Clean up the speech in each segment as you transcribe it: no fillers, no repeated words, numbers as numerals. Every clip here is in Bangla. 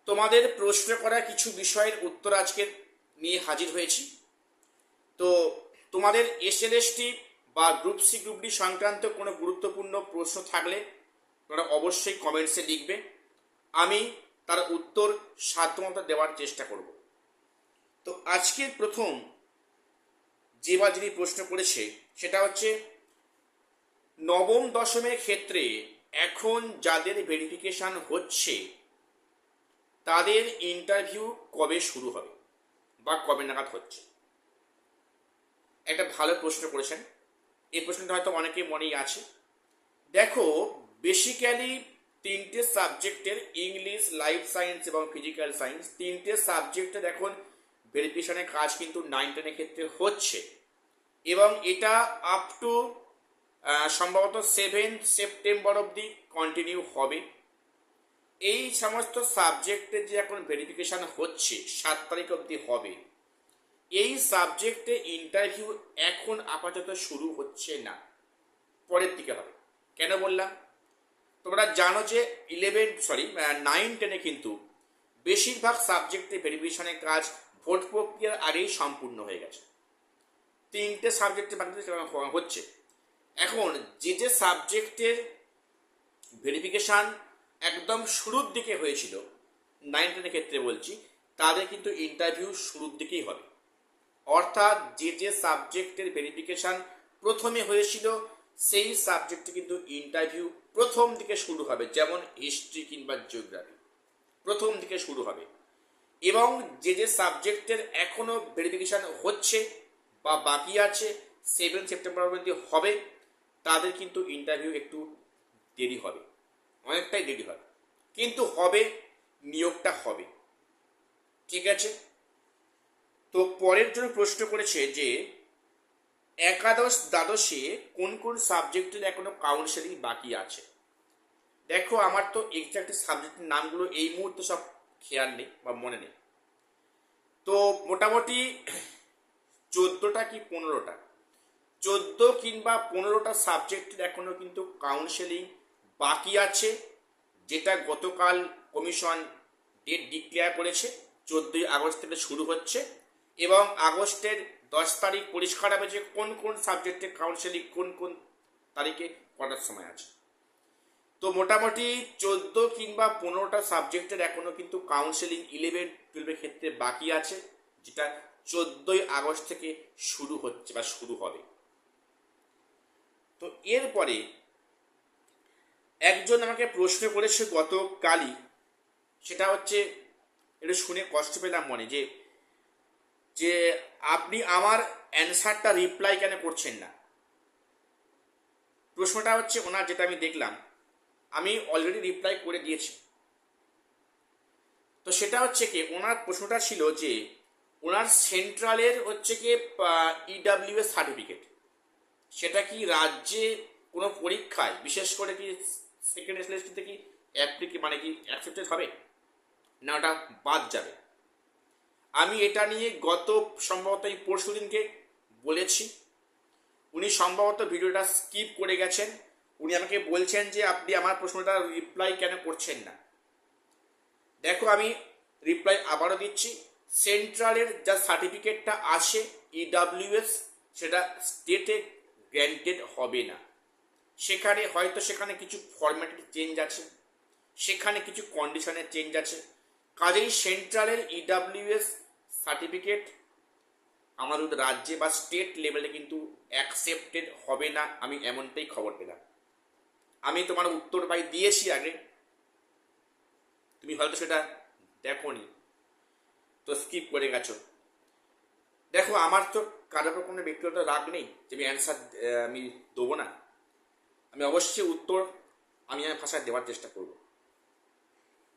তোমাদের প্রশ্ন করা কিছু বিষয়ের উত্তর আজকে নিয়ে হাজির হয়েছি। তো তোমাদের এসএলএসটি বা গ্রুপ সি গ্রুপ ডি সংক্রান্ত কোনো গুরুত্বপূর্ণ প্রশ্ন থাকলে তোমরা অবশ্যই কমেন্টসে লিখবে, আমি তার উত্তর সাধ্যমতো দেওয়ার চেষ্টা করব। তো আজকের প্রথম যে বা যিনি প্রশ্ন করেছে সেটা হচ্ছে, নবম দশমের ক্ষেত্রে এখন যাদের ভেরিফিকেশান হচ্ছে তাদের ইন্টারভিউ কবে শুরু হবে বা কবে নাগাদ হচ্ছে। একটা ভালো প্রশ্ন করেছেন। এই প্রশ্নটা হয়তো অনেকের মনেই আছে। দেখো, বেসিক্যালি তিনটে সাবজেক্টের, ইংলিশ, লাইফ সায়েন্স এবং ফিজিক্যাল সায়েন্স, তিনটে সাবজেক্টের এখন ভেরিফিকেশনের কাজ কিন্তু 9-10 ক্ষেত্রে হচ্ছে এবং এটা আপ টু সম্ভবত 7 সেপ্টেম্বর অবধি কন্টিনিউ হবে। এই সমস্ত সাবজেক্টে যে এখন ভেরিফিকেশান হচ্ছে 7 তারিখ অবধি হবে, এই সাবজেক্টে ইন্টারভিউ এখন আপাতত শুরু হচ্ছে না, পরের দিকে হবে। কেন বললাম? তোমরা জানো যে 9-10 কিন্তু বেশিরভাগ সাবজেক্টে ভেরিফিকেশনের কাজ ভোট প্রক্রিয়ার আগেই সম্পূর্ণ হয়ে গেছে। তিনটে সাবজেক্টে হচ্ছে। এখন যে সাবজেক্টের ভেরিফিকেশান একদম শুরুর দিকে হয়েছিল, 9-10 ক্ষেত্রে বলছি, তাদের কিন্তু ইন্টারভিউ শুরুর দিকেই হবে। অর্থাৎ যে সাবজেক্টের ভেরিফিকেশান প্রথমে হয়েছিল সেই সাবজেক্টে কিন্তু ইন্টারভিউ প্রথম দিকে শুরু হবে, যেমন হিস্ট্রি কিংবা জিওগ্রাফি প্রথম দিকে শুরু হবে। এবং যে সাবজেক্টের এখনও ভেরিফিকেশান হচ্ছে বা বাকি আছে 7 সেপ্টেম্বর অবধি হবে, তাদের কিন্তু ইন্টারভিউ একটু দেরি হবে, অনেকটাই দেরি হবে, কিন্তু হবে, নিয়োগটা হবে। ঠিক আছে। তো পরের জন্য প্রশ্ন করেছে যে একাদশ দ্বাদশে কোন কোন সাবজেক্টের এখনো কাউন্সেলিং বাকি আছে। দেখো, আমার তো এক্সাক্ট সাবজেক্টের নামগুলো এই মুহূর্তে সব খেয়াল নেই বা মনে নেই। তো মোটামুটি 14টা কি 15টা, 14 কিংবা 15টা সাবজেক্টের এখনো কিন্তু কাউন্সেলিং বাকি আছে, যেটা গতকাল কমিশন ডেট ডিক্লেয়ার করেছে। 14ই আগস্ট থেকে শুরু হচ্ছে এবং আগস্টের 10 তারিখ পরিষ্কার হবে যে কোন কোন সাবজেক্টের কাউন্সেলিং কোন কোন তারিখে করার সময় আছে। তো মোটামুটি 14 কিংবা 15টা সাবজেক্টের এখনো কিন্তু কাউন্সেলিং 11-12 ক্ষেত্রে বাকি আছে, যেটা 14ই আগস্ট থেকে শুরু হচ্ছে বা শুরু হবে। তো এরপরে একজন আমাকে প্রশ্ন করেছে গতকালই, সেটা হচ্ছে, এটা শুনে কষ্ট পেলাম মনে, যে যে আপনি আমার অ্যান্সারটা রিপ্লাই কেন করছেন না। প্রশ্নটা হচ্ছে ওনার, যেটা আমি দেখলাম, আমি অলরেডি রিপ্লাই করে দিয়েছি। তো সেটা হচ্ছে কি, ওনার প্রশ্নটা ছিল যে ওনার সেন্ট্রালের হচ্ছে কি ইডাব্লিউএস সার্টিফিকেট, সেটা কি রাজ্যে কোনো পরীক্ষায়, বিশেষ করে কি সেকেন্ড এসএলএসটিতে কি মানে কি অ্যাকসেপ্টেড হবে না ওটা বাদ যাবে। আমি এটা নিয়ে গত সম্ভবত এই পরশু দিনকে বলেছি। উনি সম্ভবত ভিডিওটা স্কিপ করে গেছেন। উনি আমাকে বলছেন যে আপনি আমার প্রশ্নটা রিপ্লাই কেন করছেন না। দেখো, আমি রিপ্লাই আবারও দিচ্ছি। সেন্ট্রালের যা সার্টিফিকেটটা আসে ইডাব্লিউএস, সেটা স্টেটে গ্র্যান্টেড হবে না। সেখানে কিছু ফরম্যাটের চেঞ্জ আছে, সেখানে কিছু কন্ডিশনের চেঞ্জ আছে। কাজেই সেন্ট্রালের ইডাব্লিউএস সার্টিফিকেট আমাদের রাজ্যে বা স্টেট লেভেলে কিন্তু অ্যাকসেপ্টেড হবে না, আমি এমনটাই খবর পেলাম। আমি তোমার উত্তর দিয়েছি আগে, তুমি হয়তো সেটা দেখোনি, তো স্কিপ করে গেছো। দেখো, আমার তো কারোর উপর কোনো ব্যক্তিগত রাগ নেই যে আমি অ্যান্সার আমি দেবো না। আমি অবশ্যই উত্তর আমি আমার ভাষায় দেওয়ার চেষ্টা করব।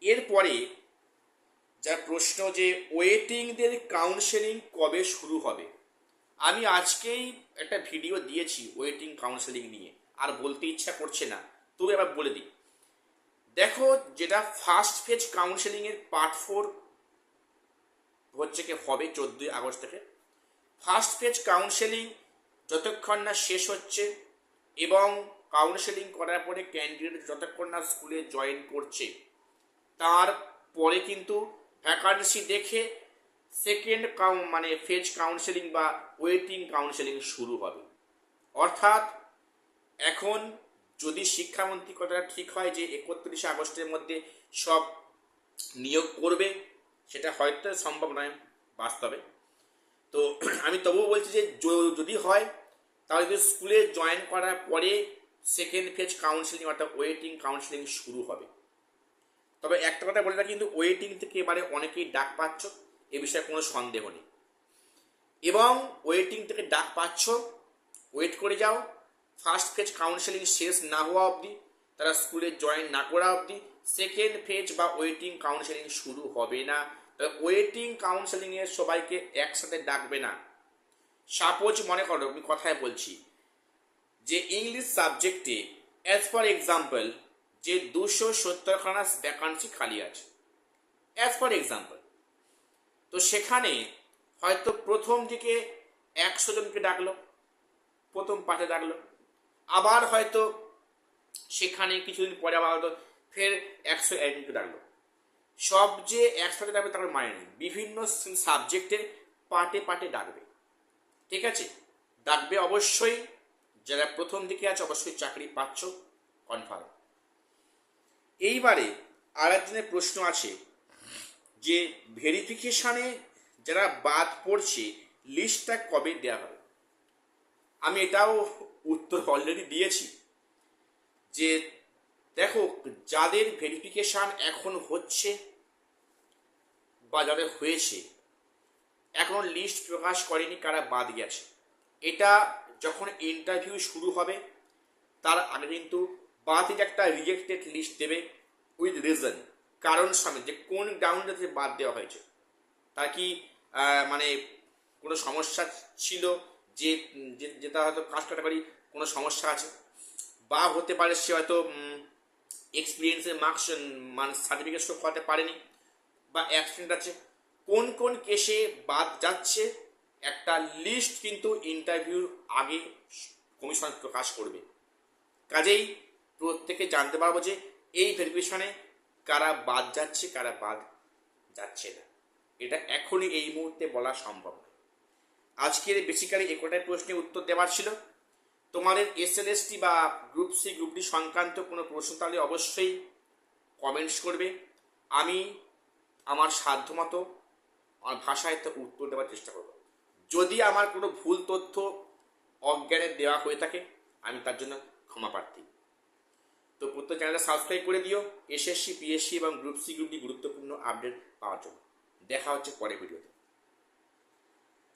এরপরে যা প্রশ্ন যে ওয়েটিংদের কাউন্সেলিং কবে শুরু হবে, আমি আজকেই একটা ভিডিও দিয়েছি ওয়েটিং কাউন্সেলিং নিয়ে, আর বলতে ইচ্ছা করছে না, তবে আবার বলে দিই। দেখো, যেটা ফার্স্ট ফেজ কাউন্সেলিংয়ের পার্ট 4 হচ্ছে কি হবে 14ই আগস্ট থেকে। ফার্স্ট ফেজ কাউন্সেলিং যতক্ষণ না শেষ হচ্ছে এবং কাউন্সেলিং করার পরে ক্যান্ডিডেট যতক্ষণ না স্কুলে জয়েন করছে, তার পরে কিন্তু ভ্যাকান্সি দেখে সেকেন্ড মানে ফেজ কাউন্সেলিং বা ওয়েটিং কাউন্সেলিং শুরু হবে। অর্থাৎ এখন যদি শিক্ষামন্ত্রী কথাটা ঠিক হয় যে 31শে আগস্টের মধ্যে সব নিয়োগ করবে, সেটা হয়তো সম্ভব নয় বাস্তবে। তো আমি তবুও বলছি যে যদি হয় তাহলে কিন্তু স্কুলে জয়েন করার পরে সেকেন্ড ফেজ কাউন্সেলিং অর্থাৎ ওয়েটিং কাউন্সেলিং শুরু হবে। তবে একটা কথা বলে রাখি, কিন্তু ওয়েটিং থেকে এবারে অনেকেই ডাক পাচ্ছ, এ বিষয়ে কোনো সন্দেহ নেই। এবং ওয়েটিং থেকে ডাক পাচ্ছ, ওয়েট করে যাও, ফার্স্ট ফেজ কাউন্সেলিং শেষ না হওয়া অবধি, তারা স্কুলে জয়েন না করা অবধি সেকেন্ড ফেজ বা ওয়েটিং কাউন্সেলিং শুরু হবে না। ওয়েটিং কাউন্সেলিংয়ে সবাইকে একসাথে ডাকবে না। সাপোজ মনে করো, আমি কথায় বলছি যে ইংলিশ সাবজেক্টে অ্যাজ ফর এক্সাম্পল যে 270খানা ভ্যাকান্সি খালি আছে, অ্যাজ ফর এক্সাম্পল, তো সেখানে হয়তো প্রথম দিকে 100 জনকে ডাকলো, প্রথম পাঠে ডাকলো, আবার হয়তো সেখানে কিছুদিন পরে আবার হয়তো ফের 101 জনকে ডাকলো। সব যে একসাথে ডাকবে তার মানে নেই, বিভিন্ন সাবজেক্টের পার্টে পার্টে ডাকবে। ঠিক আছে, ডাকবে অবশ্যই। যারা প্রথম দিকে আছে অবশ্যই চাকরি পাচ্ছ কনফার্ম। এইবারে আর একজনের প্রশ্ন আছে যে ভেরিফিকেশানে যারা বাদ পড়ছে লিস্টটা কবে দেওয়া হবে। আমি এটাও উত্তর অলরেডি দিয়েছি যে দেখো, যাদের ভেরিফিকেশান এখন হচ্ছে বা যাদের হয়েছে এখনো লিস্ট প্রকাশ করেনি কারা বাদ গেছে। এটা যখন ইন্টারভিউ শুরু হবে তার আগে কিন্তু বাদের একটা রিজেক্টেড লিস্ট দেবে উইথ রিজন, কারণ সমেত, যে কোন গ্রাউন্ডে বাদ দেওয়া হয়েছে। তার কি মানে কোনো সমস্যা ছিল, যে যেটা হয়তো কাস্ট ক্যাটাগরি কোনো সমস্যা আছে, বা হতে পারে সে হয়তো এক্সপিরিয়েন্সের মার্কস মানে সার্টিফিকেট শো করাতে পারেনি, বা অ্যাবসেন্ট আছে। কোন কোন কেসে বাদ যাচ্ছে একটা লিস্ট কিন্তু ইন্টারভিউর আগে কমিশন প্রকাশ করবে। কাজেই প্রত্যেকে জানতে পারবো যে এই ভেরিফিকেশনে কারা বাদ যাচ্ছে কারা বাদ যাচ্ছে না। এটা এখনই এই মুহূর্তে বলা সম্ভব নয়। আজকের বেসিক্যালি একটাই প্রশ্নের উত্তর দেওয়ার ছিল। তোমাদের এসএলএসটি বা গ্রুপ সি গ্রুপ ডি সংক্রান্ত কোনো প্রশ্ন তাহলে অবশ্যই কমেন্টস করবে। আমি আমার সাধ্যমতো আমার ভাষায় তো উত্তর দেওয়ার চেষ্টা করব। যদি আমার কোনো ভুল তথ্য অজ্ঞানে দেওয়া হয়ে থাকে আমি তার জন্য ক্ষমা প্রার্থী। তো প্রত্যেক চ্যানেলটা সাবস্ক্রাইব করে দিও এসএসসি, পিএসসি এবং গ্রুপ সি গ্রুপ ডি গুরুত্বপূর্ণ আপডেট পাওয়ার জন্য। দেখা হচ্ছে পরের ভিডিওতে।